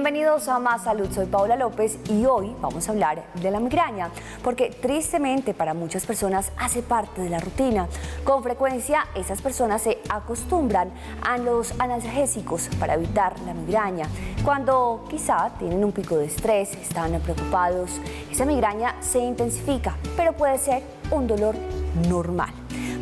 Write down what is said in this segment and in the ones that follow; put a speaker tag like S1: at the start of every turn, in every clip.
S1: Bienvenidos a Más Salud, soy Paola López y hoy vamos a hablar de la migraña, porque tristemente para muchas personas hace parte de la rutina. Con frecuencia esas personas se acostumbran a los analgésicos para evitar la migraña. Cuando quizá tienen un pico de estrés, están preocupados, esa migraña se intensifica, pero puede ser un dolor normal.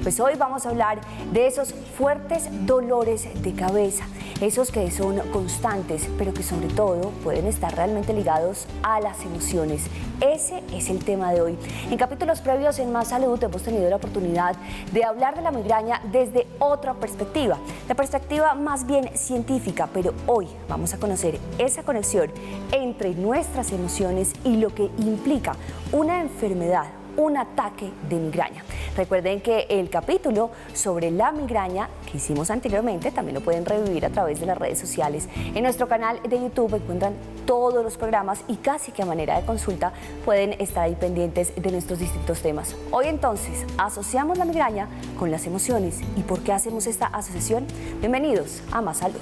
S1: Pues hoy vamos a hablar de esos fuertes dolores de cabeza, esos que son constantes, pero que sobre todo pueden estar realmente ligados a las emociones. Ese es el tema de hoy. En capítulos previos en Más Salud hemos tenido la oportunidad de hablar de la migraña desde otra perspectiva, la perspectiva más bien científica, pero hoy vamos a conocer esa conexión entre nuestras emociones y lo que implica una enfermedad, un ataque de migraña. Recuerden que el capítulo sobre la migraña que hicimos anteriormente también lo pueden revivir a través de las redes sociales. En nuestro canal de YouTube encuentran todos los programas y casi que a manera de consulta pueden estar ahí pendientes de nuestros distintos temas. Hoy entonces asociamos la migraña con las emociones. ¿Y por qué hacemos esta asociación? Bienvenidos a Más Salud.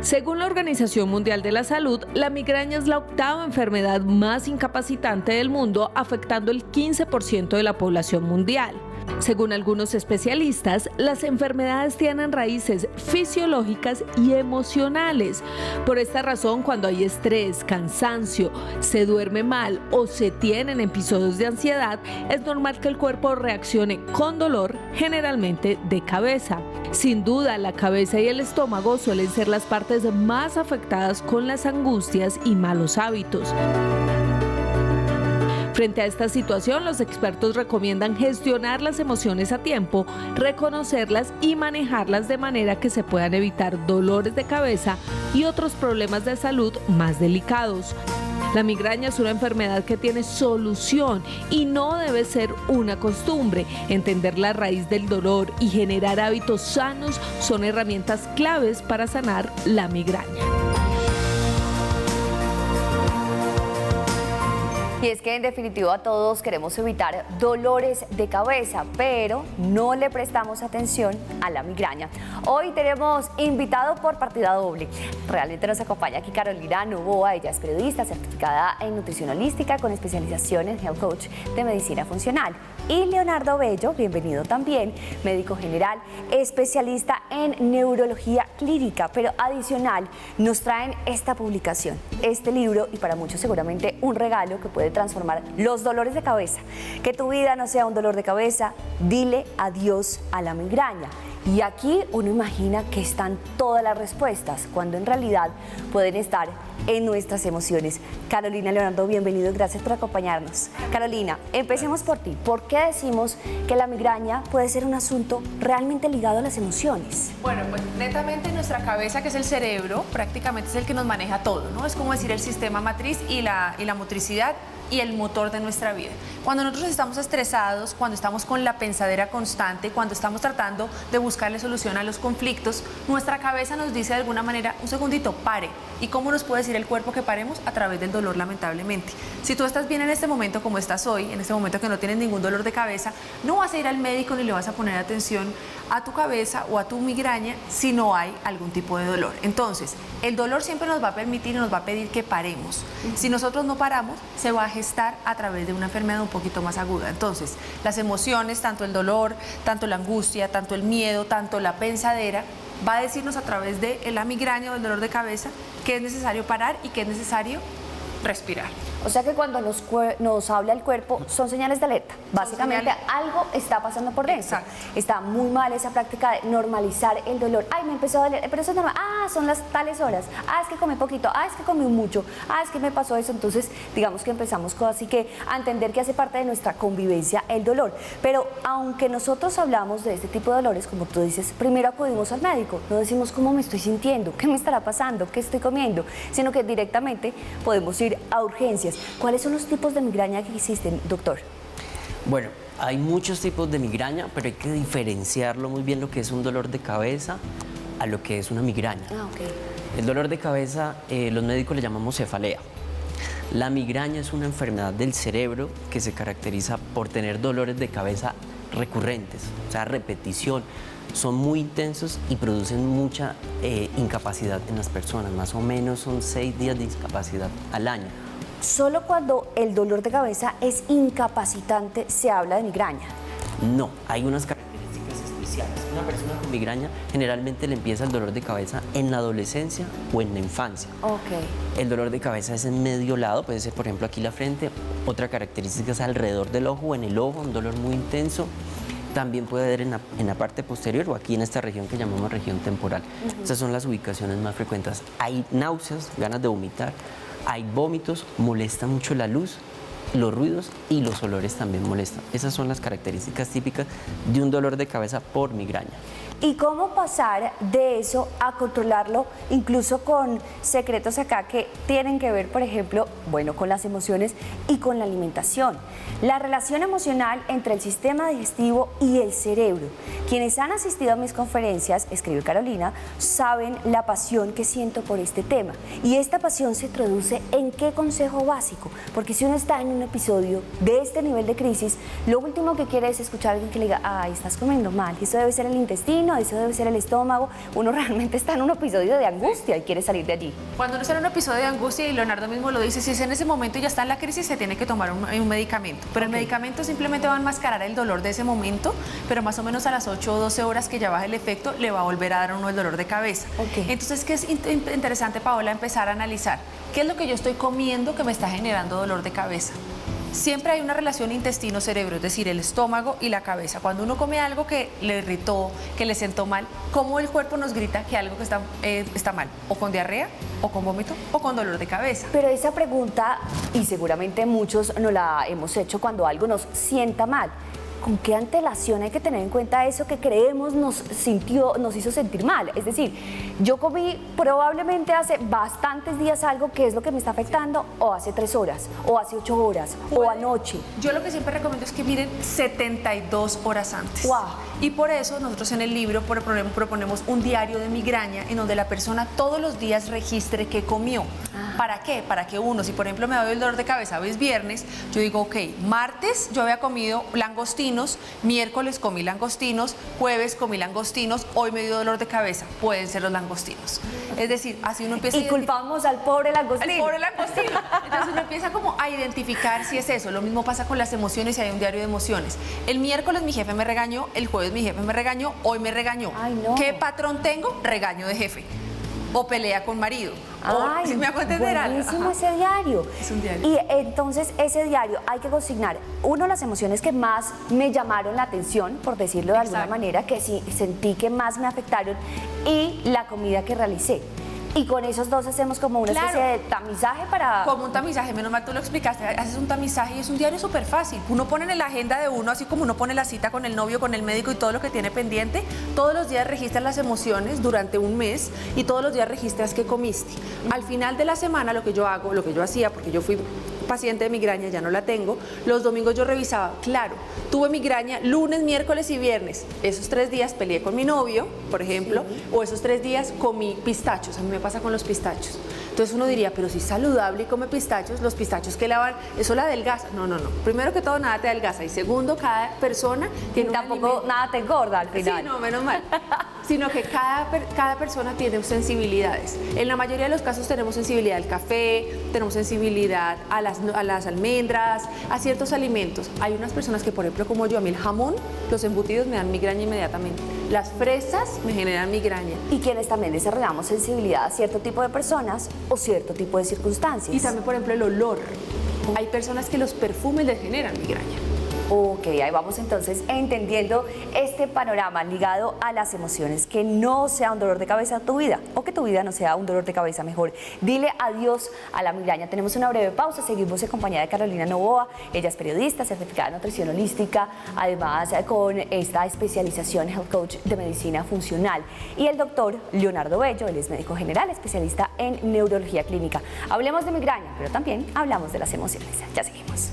S2: Según la Organización Mundial de la Salud, la migraña es la octava enfermedad más incapacitante del mundo, afectando el 15% de la población mundial. Según algunos especialistas, las enfermedades tienen raíces fisiológicas y emocionales. Por esta razón, cuando hay estrés, cansancio, se duerme mal o se tienen episodios de ansiedad, es normal que el cuerpo reaccione con dolor, generalmente de cabeza. Sin duda, la cabeza y el estómago suelen ser las partes más afectadas con las angustias y malos hábitos. Frente a esta situación, los expertos recomiendan gestionar las emociones a tiempo, reconocerlas y manejarlas de manera que se puedan evitar dolores de cabeza y otros problemas de salud más delicados. La migraña es una enfermedad que tiene solución y no debe ser una costumbre. Entender la raíz del dolor y generar hábitos sanos son herramientas claves para sanar la migraña.
S1: Y es que en definitiva todos queremos evitar dolores de cabeza, pero no le prestamos atención a la migraña. Hoy tenemos invitado por partida doble. Realmente nos acompaña aquí Carolina Novoa, ella es periodista certificada en nutrición holística con especialización en health coach de medicina funcional. Y Leonardo Bello, bienvenido también, médico general, especialista en neurología clínica, pero adicional nos traen esta publicación, este libro y para muchos seguramente un regalo que puede transformar los dolores de cabeza. Que tu vida no sea un dolor de cabeza, dile adiós a la migraña. Y aquí uno imagina que están todas las respuestas, cuando en realidad pueden estar en nuestras emociones. Carolina, Leonardo, bienvenidos, gracias por acompañarnos. Carolina, empecemos por ti. ¿Por qué decimos que la migraña puede ser un asunto realmente ligado a las emociones?
S3: Bueno, pues netamente nuestra cabeza, que es el cerebro, prácticamente es el que nos maneja todo, ¿no? Es como decir el sistema matriz y la motricidad y el motor de nuestra vida. Cuando nosotros estamos estresados, cuando estamos con la pensadera constante, cuando estamos tratando de buscarle solución a los conflictos, nuestra cabeza nos dice de alguna manera, un segundito, pare. ¿Y cómo nos puede decir el cuerpo que paremos? A través del dolor, lamentablemente. Si tú estás bien en este momento como estás hoy, en este momento que no tienes ningún dolor de cabeza, no vas a ir al médico ni le vas a poner atención a tu cabeza o a tu migraña si no hay algún tipo de dolor. Entonces, el dolor siempre nos va a permitir y nos va a pedir que paremos. Si nosotros no paramos, se va a gestar a través de una enfermedad un poquito más aguda. Entonces, las emociones, tanto el dolor, tanto la angustia, tanto el miedo, tanto la pensadera, va a decirnos a través de la migraña o el dolor de cabeza que es necesario parar y que es necesario respirar.
S1: O sea que cuando nos habla el cuerpo son señales de alerta. Básicamente algo está pasando por dentro.
S3: Exacto.
S1: Está muy mal esa práctica de normalizar el dolor. Ay, me empezó a doler, pero eso es normal. Ah, son las tales horas. Ah, es que comí poquito. Ah, es que comí mucho. Ah, es que me pasó eso. Entonces, digamos que empezamos así que a entender que hace parte de nuestra convivencia el dolor. Pero aunque nosotros hablamos de este tipo de dolores, como tú dices, primero acudimos al médico. No decimos cómo me estoy sintiendo, qué me estará pasando, qué estoy comiendo, sino que directamente podemos ir a urgencias. ¿Cuáles son los tipos de migraña que existen, doctor?
S4: Bueno, hay muchos tipos de migraña, pero hay que diferenciarlo muy bien lo que es un dolor de cabeza a lo que es una migraña.
S1: Ah, ok.
S4: El dolor de cabeza, los médicos le llamamos cefalea. La migraña es una enfermedad del cerebro que se caracteriza por tener dolores de cabeza recurrentes, o sea, repetición. Son muy intensos y producen mucha incapacidad en las personas. Más o menos son 6 días de discapacidad al año.
S1: Solo cuando el dolor de cabeza es incapacitante se habla de migraña.
S4: No, hay unas características especiales. Una persona con migraña generalmente le empieza el dolor de cabeza en la adolescencia o en la infancia.
S1: Ok.
S4: El dolor de cabeza es en medio lado, puede ser por ejemplo aquí la frente. Otra característica es alrededor del ojo o en el ojo, un dolor muy intenso. También puede haber en la parte posterior o aquí en esta región que llamamos región temporal. Estas son las ubicaciones más frecuentes. Hay náuseas, ganas de vomitar, hay vómitos, molesta mucho la luz, los ruidos y los olores también molestan. Esas son las características típicas de un dolor de cabeza por migraña.
S1: ¿Y cómo pasar de eso a controlarlo, incluso con secretos acá que tienen que ver, por ejemplo, bueno, con las emociones y con la alimentación? La relación emocional entre el sistema digestivo y el cerebro. Quienes han asistido a mis conferencias, escribe Carolina, saben la pasión que siento por este tema. Y esta pasión se traduce en qué consejo básico, porque si uno está en un episodio de este nivel de crisis, lo último que quiere es escuchar a alguien que le diga, ay, estás comiendo mal, eso debe ser el intestino, eso debe ser el estómago. Uno realmente está en un episodio de angustia y quiere salir de allí.
S3: Cuando uno está en un episodio de angustia, y Leonardo mismo lo dice, si es en ese momento y ya está en la crisis, se tiene que tomar un medicamento. Pero el medicamento simplemente va a enmascarar el dolor de ese momento, pero más o menos a las 8 o 12 horas que ya baja el efecto, le va a volver a dar a uno el dolor de cabeza. Entonces, ¿qué es interesante, Paola, empezar a analizar? ¿Qué es lo que yo estoy comiendo que me está generando dolor de cabeza? Siempre hay una relación intestino-cerebro, es decir, el estómago y la cabeza. Cuando uno come algo que le irritó, que le sentó mal, ¿cómo el cuerpo nos grita que algo que está mal? O con diarrea, o con vómito, o con dolor de cabeza.
S1: Pero esa pregunta, y seguramente muchos nos la hemos hecho cuando algo nos sienta mal, ¿con qué antelación hay que tener en cuenta eso que creemos nos hizo sentir mal? Es decir, yo comí probablemente hace bastantes días algo que es lo que me está afectando, o hace 3 horas, o hace 8 horas, o anoche.
S3: Yo lo que siempre recomiendo es que miren 72 horas antes.
S1: Wow.
S3: Y por eso nosotros en el libro proponemos un diario de migraña en donde la persona todos los días registre qué comió. ¿Para qué? Para que uno, si por ejemplo me doy el dolor de cabeza, hoy es viernes, yo digo, ok, martes yo había comido langostinos, miércoles comí langostinos, jueves comí langostinos, hoy me dio dolor de cabeza, pueden ser los langostinos. Es decir, así uno empieza
S1: y culpamos al pobre langostino.
S3: al pobre langostino. Entonces uno empieza como a identificar si es eso. Lo mismo pasa con las emociones, si hay un diario de emociones. El miércoles mi jefe me regañó, el jueves mi jefe me regañó, hoy me regañó.
S1: Ay, no.
S3: ¿Qué patrón tengo? Regaño de jefe. O pelea con marido.
S1: Ay,
S3: ¿Sí me hago entender algo?
S1: buenísimo ese diario.
S3: Es un diario.
S1: Y entonces ese diario hay que consignar, uno, las emociones que más me llamaron la atención, por decirlo de alguna manera, que sí sentí que más me afectaron, y la comida que realicé. Y con esos dos hacemos como una especie de tamizaje para...
S3: Como un tamizaje, menos mal tú lo explicaste, haces un tamizaje y es un diario súper fácil. Uno pone en la agenda de uno, así como uno pone la cita con el novio, con el médico y todo lo que tiene pendiente, todos los días registras las emociones durante un mes y todos los días registras qué comiste. Al final de la semana lo que yo hago, lo que yo hacía, porque yo fui paciente de migraña, ya no la tengo, los domingos yo revisaba, claro, tuve migraña lunes, miércoles y viernes. Esos 3 días peleé con mi novio, por ejemplo, o esos 3 días comí pistachos. A mí me pasa con los pistachos. Entonces uno diría, pero si es saludable y come pistachos, los pistachos que lavan, eso la adelgaza. No, no, no. Primero que todo, nada te adelgaza. Y segundo, cada persona tiene
S1: tampoco nada te engorda al final.
S3: Sí, no, menos mal. Sino que cada persona tiene sensibilidades. En la mayoría de los casos tenemos sensibilidad al café, tenemos sensibilidad a las almendras, a ciertos alimentos. Hay unas personas que, por ejemplo, como yo, a mí el jamón, los embutidos me dan migraña inmediatamente. Las fresas me generan migraña.
S1: Y quienes también desarrollamos sensibilidad a cierto tipo de personas o cierto tipo de circunstancias.
S3: Y también, por ejemplo, el olor. Hay personas que los perfumes les generan migraña.
S1: Ok, ahí vamos entonces entendiendo este panorama ligado a las emociones. Que no sea un dolor de cabeza en tu vida, o que tu vida no sea un dolor de cabeza, mejor. Dile adiós a la migraña. Tenemos una breve pausa, seguimos en compañía de Carolina Novoa. Ella es periodista, certificada en nutrición holística, además con esta especialización Health Coach de medicina funcional. Y el doctor Leonardo Bello, él es médico general, especialista en neurología clínica. Hablemos de migraña, pero también hablamos de las emociones. Ya seguimos.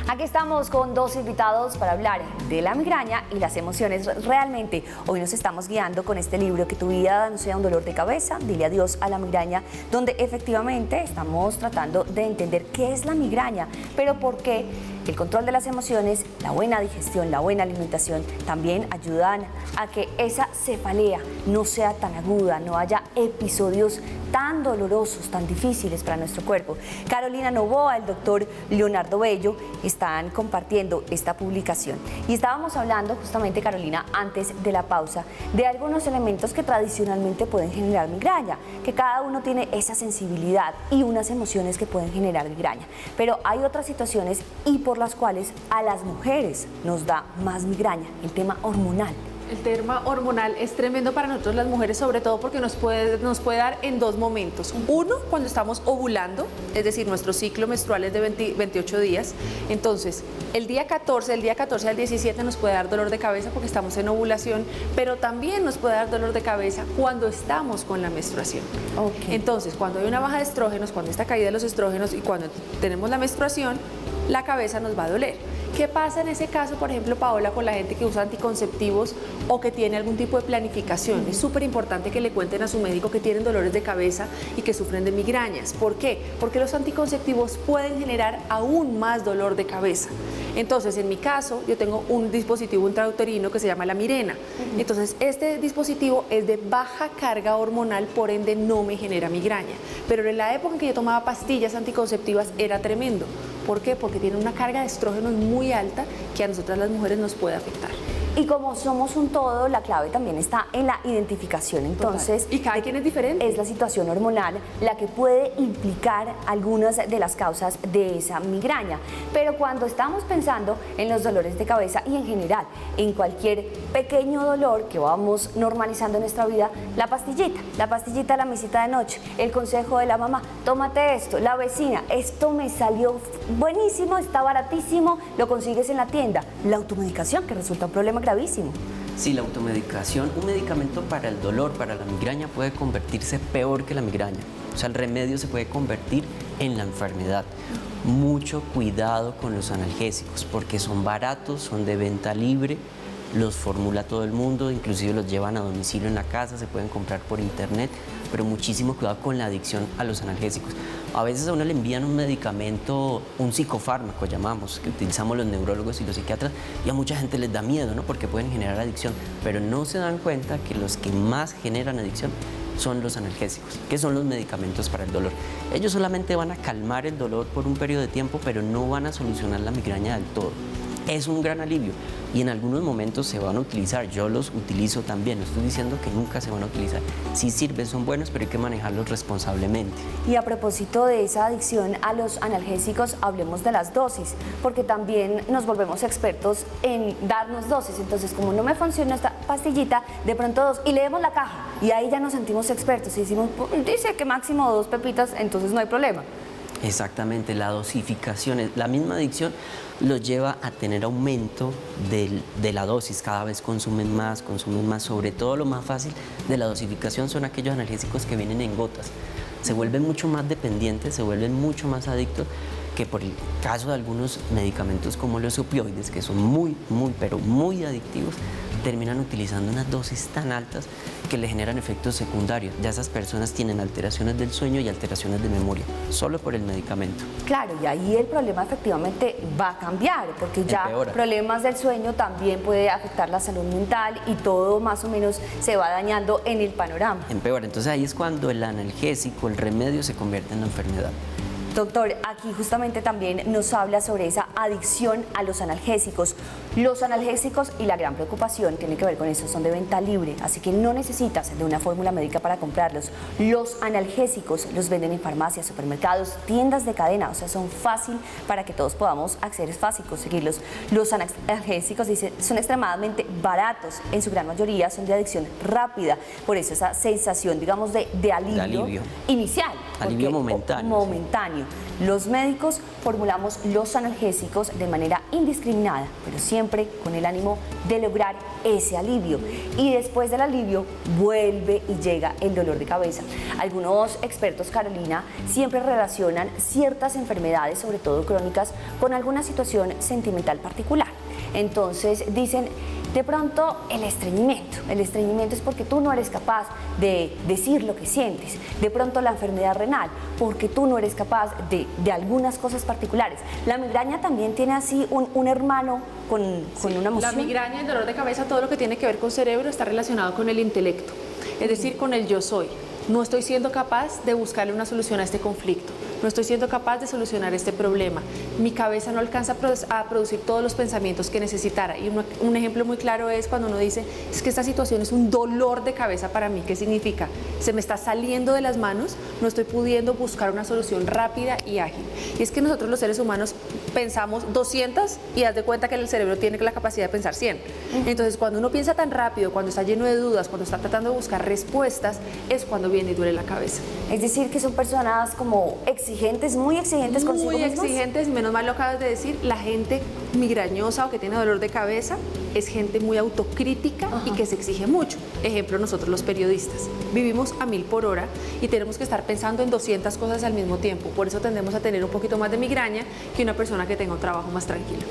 S1: Aquí estamos con dos invitados para hablar de la migraña y las emociones. Realmente, hoy nos estamos guiando con este libro, Que tu vida no sea un dolor de cabeza, dile adiós a la migraña, donde efectivamente estamos tratando de entender qué es la migraña, pero por qué el control de las emociones, la buena digestión, la buena alimentación también ayudan a que esa cefalea no sea tan aguda, no haya episodios tan dolorosos, tan difíciles para nuestro cuerpo. Carolina Novoa, el doctor Leonardo Bello están compartiendo esta publicación. Y estábamos hablando justamente, Carolina, antes de la pausa, de algunos elementos que tradicionalmente pueden generar migraña, que cada uno tiene esa sensibilidad y unas emociones que pueden generar migraña. Pero hay otras situaciones y por las cuales a las mujeres nos da más migraña, el tema hormonal.
S3: El tema hormonal es tremendo para nosotros las mujeres, sobre todo porque nos puede dar en dos momentos. Uno, cuando estamos ovulando, es decir, nuestro ciclo menstrual es de 28 días. Entonces, el día 14 al 17 nos puede dar dolor de cabeza porque estamos en ovulación, pero también nos puede dar dolor de cabeza cuando estamos con la menstruación.
S1: Okay.
S3: Entonces, cuando hay una baja de estrógenos, cuando hay esta caída de los estrógenos y cuando tenemos la menstruación, la cabeza nos va a doler. ¿Qué pasa en ese caso, por ejemplo, Paola, con la gente que usa anticonceptivos o que tiene algún tipo de planificación? Es súper importante que le cuenten a su médico que tienen dolores de cabeza y que sufren de migrañas. ¿Por qué? Porque los anticonceptivos pueden generar aún más dolor de cabeza. Entonces, en mi caso, yo tengo un dispositivo intrauterino que se llama la Mirena. Entonces, este dispositivo es de baja carga hormonal, por ende no me genera migraña. Pero en la época en que yo tomaba pastillas anticonceptivas era tremendo. ¿Por qué? Porque tiene una carga de estrógenos muy alta que a nosotras las mujeres nos puede afectar.
S1: Y como somos un todo, la clave también está en la identificación. Entonces,
S3: total. Y cada quien es diferente.
S1: Es la situación hormonal la que puede implicar algunas de las causas de esa migraña. Pero cuando estamos pensando en los dolores de cabeza y en general en cualquier pequeño dolor que vamos normalizando en nuestra vida, la pastillita de la mesita de noche, el consejo de la mamá, tómate esto, la vecina, esto me salió buenísimo, está baratísimo, lo consigues en la tienda. La automedicación, que resulta un problema gravísimo.
S4: Sí, la automedicación, un medicamento para el dolor, para la migraña, puede convertirse peor que la migraña. O sea, el remedio se puede convertir en la enfermedad. Mucho cuidado con los analgésicos, porque son baratos, son de venta libre, los formula todo el mundo, inclusive los llevan a domicilio en la casa, se pueden comprar por internet, pero muchísimo cuidado con la adicción a los analgésicos. A veces a uno le envían un medicamento, un psicofármaco llamamos, que utilizamos los neurólogos y los psiquiatras, y a mucha gente les da miedo, ¿no? Porque pueden generar adicción, pero no se dan cuenta que los que más generan adicción son los analgésicos, que son los medicamentos para el dolor. Ellos solamente van a calmar el dolor por un periodo de tiempo, pero no van a solucionar la migraña del todo. Es un gran alivio y en algunos momentos se van a utilizar. Yo los utilizo también, no estoy diciendo que nunca se van a utilizar. Sí sirven, son buenos, pero hay que manejarlos responsablemente.
S1: Y a propósito de esa adicción a los analgésicos, hablemos de las dosis, porque también nos volvemos expertos en darnos dosis. Entonces, como no me funciona esta pastillita, de pronto 2, y leemos la caja, y ahí ya nos sentimos expertos y decimos, dice que máximo 2 pepitas, entonces no hay problema.
S4: Exactamente, la dosificación, la misma adicción los lleva a tener aumento de la dosis, cada vez consumen más, sobre todo lo más fácil de la dosificación son aquellos analgésicos que vienen en gotas, se vuelven mucho más dependientes, se vuelven mucho más adictos que por el caso de algunos medicamentos como los opioides, que son muy adictivos, terminan utilizando unas dosis tan altas que le generan efectos secundarios. Ya esas personas tienen alteraciones del sueño y alteraciones de memoria, solo por el medicamento.
S1: Claro, y ahí el problema efectivamente va a cambiar, porque ya
S4: Empeora.
S1: Problemas del sueño también puede afectar la salud mental y todo más o menos se va dañando en el panorama.
S4: Empeora, entonces ahí es cuando el analgésico, el remedio se convierte en la enfermedad.
S1: Doctor, aquí justamente también nos habla sobre esa adicción a los analgésicos. Los analgésicos y la gran preocupación tiene que ver con eso, son de venta libre, así que no necesitas de una fórmula médica para comprarlos. Los analgésicos los venden en farmacias, supermercados, tiendas de cadena, o sea, son fácil para que todos podamos acceder, es fácil conseguirlos. Los analgésicos, dice, son extremadamente baratos, en su gran mayoría son de adicción rápida, por eso esa sensación, digamos, de alivio inicial.
S4: Alivio
S1: Porque-
S4: momentáneo.
S1: Momentáneo. Los médicos formulamos los analgésicos de manera indiscriminada, pero siempre con el ánimo de lograr ese alivio. Y después del alivio vuelve y llega el dolor de cabeza. Algunos expertos, Carolina, siempre relacionan ciertas enfermedades, sobre todo crónicas, con alguna situación sentimental particular. Entonces dicen, de pronto el estreñimiento. El estreñimiento es porque tú no eres capaz de decir lo que sientes. De pronto la enfermedad renal, porque tú no eres capaz de algunas cosas particulares. La migraña también tiene así un hermano con una emoción.
S3: La migraña, el dolor de cabeza, todo lo que tiene que ver con cerebro está relacionado con el intelecto, es decir, con el yo soy. No estoy siendo capaz de buscarle una solución a este conflicto. No estoy siendo capaz de solucionar este problema. Mi cabeza no alcanza a producir todos los pensamientos que necesitara. Y un ejemplo muy claro es cuando uno dice, es que esta situación es un dolor de cabeza para mí. ¿Qué significa? Se me está saliendo de las manos, no estoy pudiendo buscar una solución rápida y ágil. Y es que nosotros los seres humanos pensamos 200 y haz de cuenta que el cerebro tiene la capacidad de pensar 100. Entonces, cuando uno piensa tan rápido, cuando está lleno de dudas, cuando está tratando de buscar respuestas, es cuando viene y duele la cabeza.
S1: Es decir, que son personas como exigentes, muy exigentes consigo
S3: Muy
S1: mismos.
S3: exigentes, y menos mal lo acabas de decir, la gente migrañosa o que tiene dolor de cabeza es gente muy autocrítica y que se exige mucho. Ejemplo, nosotros los periodistas vivimos a 1000 por hora y tenemos que estar pensando en 200 cosas al mismo tiempo. Por eso tendemos a tener un poquito más de migraña que una persona que tenga un trabajo más tranquilo.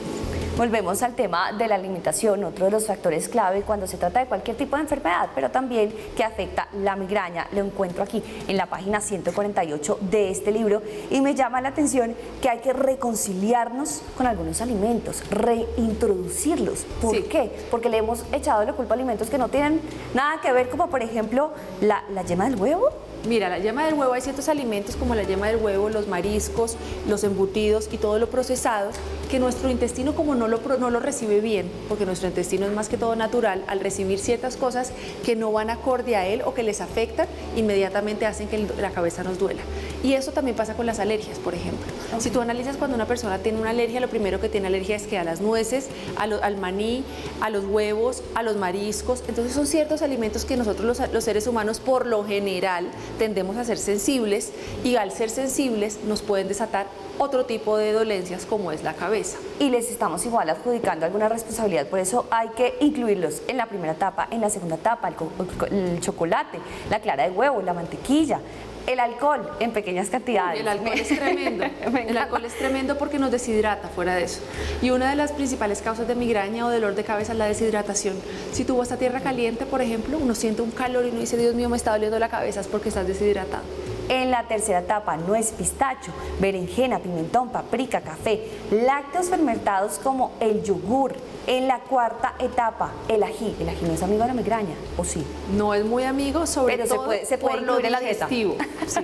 S1: Volvemos al tema de la alimentación, otro de los factores clave cuando se trata de cualquier tipo de enfermedad, pero también que afecta la migraña. Lo encuentro aquí en la página 148 de este libro y me llama la atención que hay que reconciliarnos con algunos alimentos, reintroducirlos. ¿Por
S3: Sí.
S1: qué? Porque le hemos echado la culpa a alimentos que no tienen nada que ver, como por ejemplo la yema del huevo.
S3: Mira, la yema del huevo, hay ciertos alimentos como la yema del huevo, los mariscos, los embutidos y todo lo procesado, que nuestro intestino como no lo recibe bien, porque nuestro intestino es más que todo natural, al recibir ciertas cosas que no van acorde a él o que les afectan, inmediatamente hacen que la cabeza nos duela. Y eso también pasa con las alergias, por ejemplo. Si tú analizas cuando una persona tiene una alergia, lo primero que tiene alergia es que a las nueces, al maní, a los huevos, a los mariscos. Entonces son ciertos alimentos que nosotros los seres humanos por lo general tendemos a ser sensibles, y al ser sensibles nos pueden desatar otro tipo de dolencias como es la cabeza.
S1: Y les estamos igual adjudicando alguna responsabilidad, por eso hay que incluirlos en la primera etapa, en la segunda etapa, el chocolate, la clara de huevo, la mantequilla, el alcohol en pequeñas cantidades.
S3: El alcohol es tremendo. El alcohol es tremendo porque nos deshidrata fuera de eso. Y una de las principales causas de migraña o dolor de cabeza es la deshidratación. Si tú vas a tierra caliente, por ejemplo, uno siente un calor y uno dice, Dios mío, me está doliendo la cabeza, es porque estás deshidratado.
S1: En la tercera etapa, nuez, pistacho, berenjena, pimentón, paprika, café, lácteos fermentados como el yogur. En la cuarta etapa, el ají. El ají no es amigo de la migraña, ¿o sí?
S3: No es muy amigo, sobre
S1: Pero
S3: todo
S1: se puede
S3: por lo
S1: incluir en la dieta.
S3: digestivo. Sí.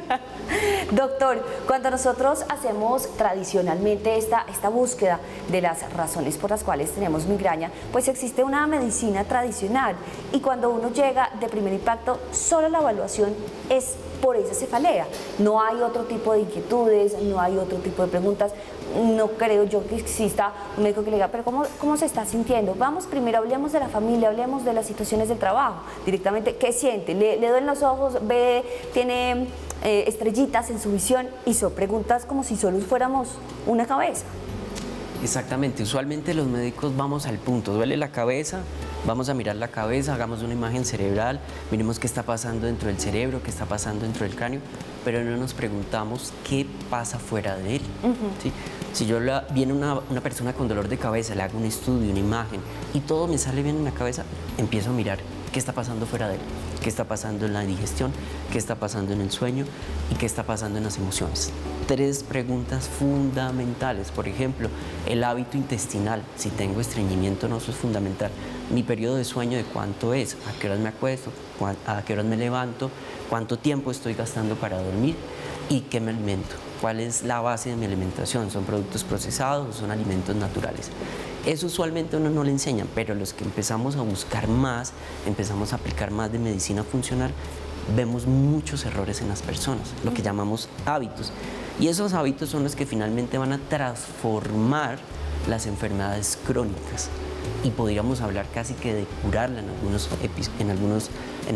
S1: Doctor, cuando nosotros hacemos tradicionalmente esta búsqueda de las razones por las cuales tenemos migraña, pues existe una medicina tradicional, y cuando uno llega de primer impacto, solo la evaluación es por esa cefalea. No hay otro tipo de inquietudes, no hay otro tipo de preguntas. No creo yo que exista un médico que le diga, pero ¿cómo se está sintiendo? Vamos, primero hablemos de la familia, hablemos de las situaciones del trabajo. Directamente, ¿qué siente? ¿Le duelen los ojos? ¿Tiene estrellitas en su visión? Y son preguntas como si solo fuéramos una cabeza.
S4: Exactamente, usualmente los médicos vamos al punto, duele la cabeza, vamos a mirar la cabeza, hagamos una imagen cerebral, miremos qué está pasando dentro del cerebro, qué está pasando dentro del cráneo, pero no nos preguntamos qué pasa fuera de él. ¿Sí? Si viene una persona con dolor de cabeza, le hago un estudio, una imagen, y todo me sale bien en la cabeza, empiezo a mirar qué está pasando fuera de él, qué está pasando en la digestión, qué está pasando en el sueño y qué está pasando en las emociones. 3 preguntas fundamentales. Por ejemplo, el hábito intestinal. Si tengo estreñimiento, no, eso es fundamental. Mi periodo de sueño, ¿de cuánto es? ¿A qué horas me acuesto? ¿A qué horas me levanto? ¿Cuánto tiempo estoy gastando para dormir? ¿Y qué me alimento? ¿Cuál es la base de mi alimentación? ¿Son productos procesados o son alimentos naturales? Eso usualmente a uno no le enseñan, pero los que empezamos a buscar más, empezamos a aplicar más de medicina funcional, vemos muchos errores en las personas, lo que llamamos hábitos. Y esos hábitos son los que finalmente van a transformar las enfermedades crónicas. Y podríamos hablar casi que de curarla en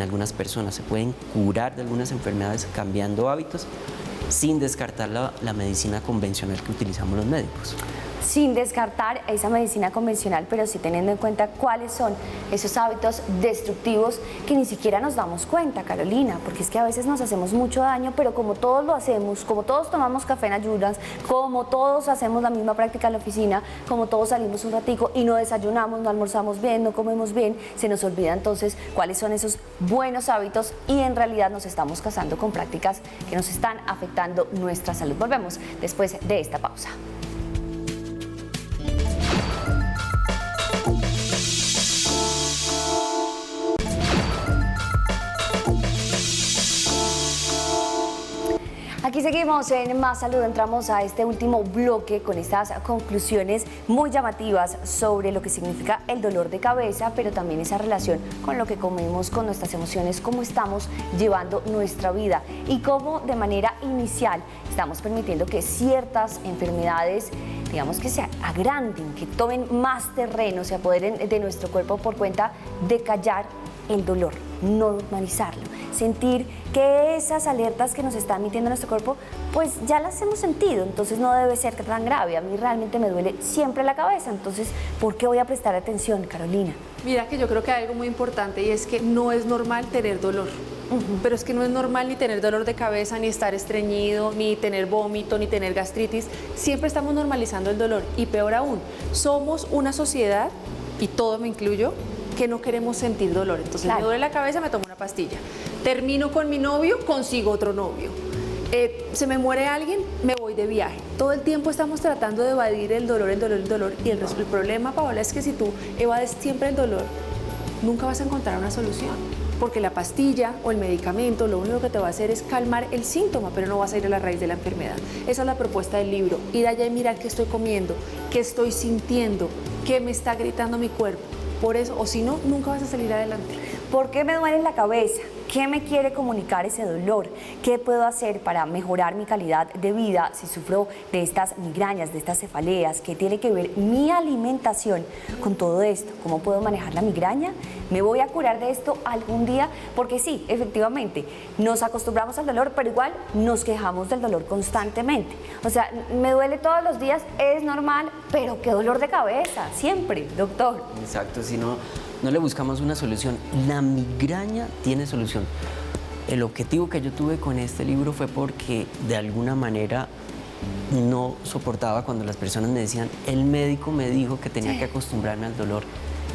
S4: algunas personas. Se pueden curar de algunas enfermedades cambiando hábitos sin descartar la medicina convencional que utilizamos los médicos.
S1: Sin descartar esa medicina convencional, pero sí teniendo en cuenta cuáles son esos hábitos destructivos que ni siquiera nos damos cuenta, Carolina, porque es que a veces nos hacemos mucho daño, pero como todos lo hacemos, como todos tomamos café en ayunas, como todos hacemos la misma práctica en la oficina, como todos salimos un ratico y no desayunamos, no almorzamos bien, no comemos bien, se nos olvida entonces cuáles son esos buenos hábitos y en realidad nos estamos casando con prácticas que nos están afectando nuestra salud. Volvemos después de esta pausa. Aquí seguimos en Más Salud, entramos a este último bloque con estas conclusiones muy llamativas sobre lo que significa el dolor de cabeza, pero también esa relación con lo que comemos, con nuestras emociones, cómo estamos llevando nuestra vida y cómo de manera inicial estamos permitiendo que ciertas enfermedades, digamos, que se agranden, que tomen más terreno, se apoderen de nuestro cuerpo por cuenta de callar el dolor, no normalizarlo, sentir que esas alertas que nos está emitiendo nuestro cuerpo, pues ya las hemos sentido, entonces no debe ser tan grave. A mí realmente me duele siempre la cabeza, entonces, ¿por qué voy a prestar atención, Carolina?
S3: Mira que yo creo que hay algo muy importante y es que no es normal tener dolor. Pero es que no es normal ni tener dolor de cabeza, ni estar estreñido, ni tener vómito, ni tener gastritis. Siempre estamos normalizando el dolor y peor aún, somos una sociedad, y todo me incluyo, que no queremos sentir dolor. Entonces, claro, me duele la cabeza, me tomo una pastilla. Termino con mi novio, consigo otro novio. Se me muere alguien, me voy de viaje. Todo el tiempo estamos tratando de evadir el dolor. Y el problema, Paola, es que si tú evades siempre el dolor, nunca vas a encontrar una solución. Porque la pastilla o el medicamento lo único que te va a hacer es calmar el síntoma, pero no vas a ir a la raíz de la enfermedad. Esa es la propuesta del libro. Ir allá y mirar qué estoy comiendo, qué estoy sintiendo, qué me está gritando mi cuerpo. Por eso, o si no, nunca vas a salir adelante.
S1: ¿Por qué me duele la cabeza? ¿Qué me quiere comunicar ese dolor? ¿Qué puedo hacer para mejorar mi calidad de vida si sufro de estas migrañas, de estas cefaleas? ¿Qué tiene que ver mi alimentación con todo esto? ¿Cómo puedo manejar la migraña? ¿Me voy a curar de esto algún día? Porque sí, efectivamente, nos acostumbramos al dolor, pero igual nos quejamos del dolor constantemente. O sea, me duele todos los días, es normal, pero qué dolor de cabeza, siempre, doctor.
S4: Exacto, si no le buscamos una solución. La migraña tiene solución. El objetivo que yo tuve con este libro fue porque de alguna manera no soportaba cuando las personas me decían, el médico me dijo que tenía que acostumbrarme al dolor.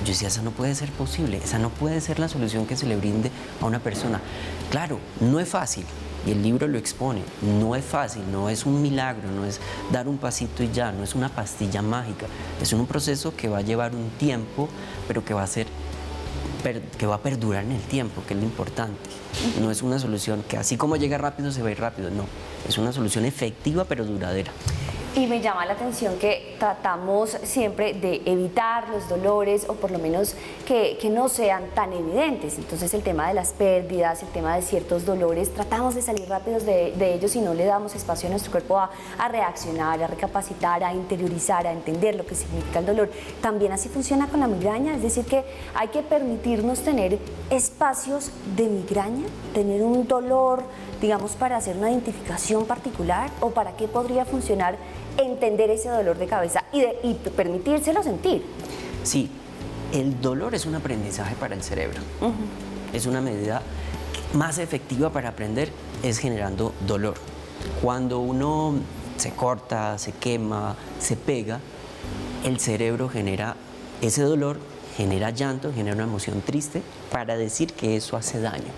S4: Yo decía, eso no puede ser posible, esa no puede ser la solución que se le brinde a una persona. Claro, no es fácil, y el libro lo expone, no es fácil, no es un milagro, no es dar un pasito y ya, no es una pastilla mágica, es un proceso que va a llevar un tiempo, pero que va a perdurar en el tiempo, que es lo importante. No es una solución que así como llega rápido se va a ir rápido, no, es una solución efectiva pero duradera.
S1: Y me llama la atención que tratamos siempre de evitar los dolores o por lo menos que no sean tan evidentes. Entonces el tema de las pérdidas, el tema de ciertos dolores, tratamos de salir rápidos de ellos y no le damos espacio a nuestro cuerpo a reaccionar, a recapacitar, a interiorizar, a entender lo que significa el dolor. También así funciona con la migraña, es decir que hay que permitirnos tener espacios de migraña, tener un dolor, digamos, para hacer una identificación particular o para qué podría funcionar entender ese dolor de cabeza y permitírselo sentir.
S4: Sí, el dolor es un aprendizaje para el cerebro. Es una medida más efectiva para aprender, es generando dolor. Cuando uno se corta, se quema, se pega, el cerebro genera ese dolor, genera llanto, genera una emoción triste para decir que eso hace daño.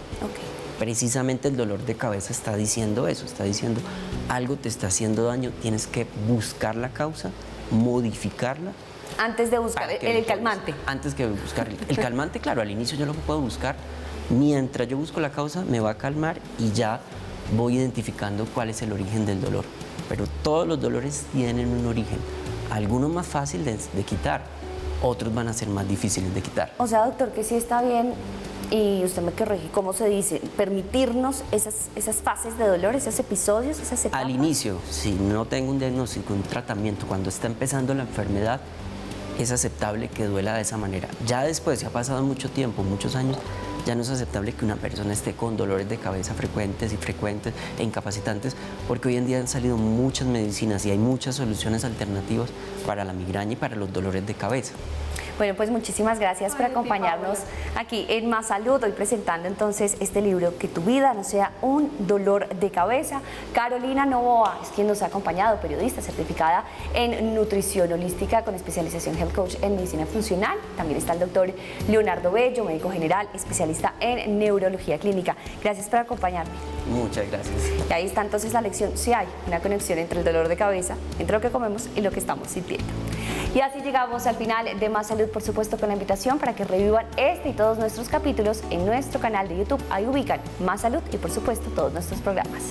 S4: Precisamente el dolor de cabeza está diciendo eso, está diciendo algo te está haciendo daño, tienes que buscar la causa, modificarla.
S1: Antes de buscar el calmante.
S4: Antes que buscar el calmante, claro, al inicio yo lo puedo buscar, mientras yo busco la causa me va a calmar y ya voy identificando cuál es el origen del dolor. Pero todos los dolores tienen un origen, algunos más fáciles de quitar, otros van a ser más difíciles de quitar.
S1: O sea, doctor, que sí está bien, y usted me corrige, ¿cómo se dice? Permitirnos esas fases de dolor, esos episodios, esas etapas.
S4: Al inicio, si no tengo un diagnóstico, un tratamiento, cuando está empezando la enfermedad, es aceptable que duela de esa manera. Ya después, si ha pasado mucho tiempo, muchos años, Ya no es aceptable que una persona esté con dolores de cabeza frecuentes e incapacitantes, porque hoy en día han salido muchas medicinas y hay muchas soluciones alternativas para la migraña y para los dolores de cabeza.
S1: Bueno, pues muchísimas gracias por acompañarnos aquí en Más Salud, hoy presentando entonces este libro, Que tu vida no sea un dolor de cabeza. Carolina Novoa es quien nos ha acompañado, periodista certificada en nutrición holística con especialización Health Coach en medicina funcional. También está el doctor Leonardo Bello, médico general, especialista en neurología clínica. Gracias por acompañarme.
S4: Muchas gracias.
S1: Y ahí está entonces la lección, si hay una conexión entre el dolor de cabeza, entre lo que comemos y lo que estamos sintiendo. Y así llegamos al final de Más Salud, por supuesto con la invitación para que revivan este y todos nuestros capítulos en nuestro canal de YouTube. Ahí ubican Más Salud y por supuesto todos nuestros programas.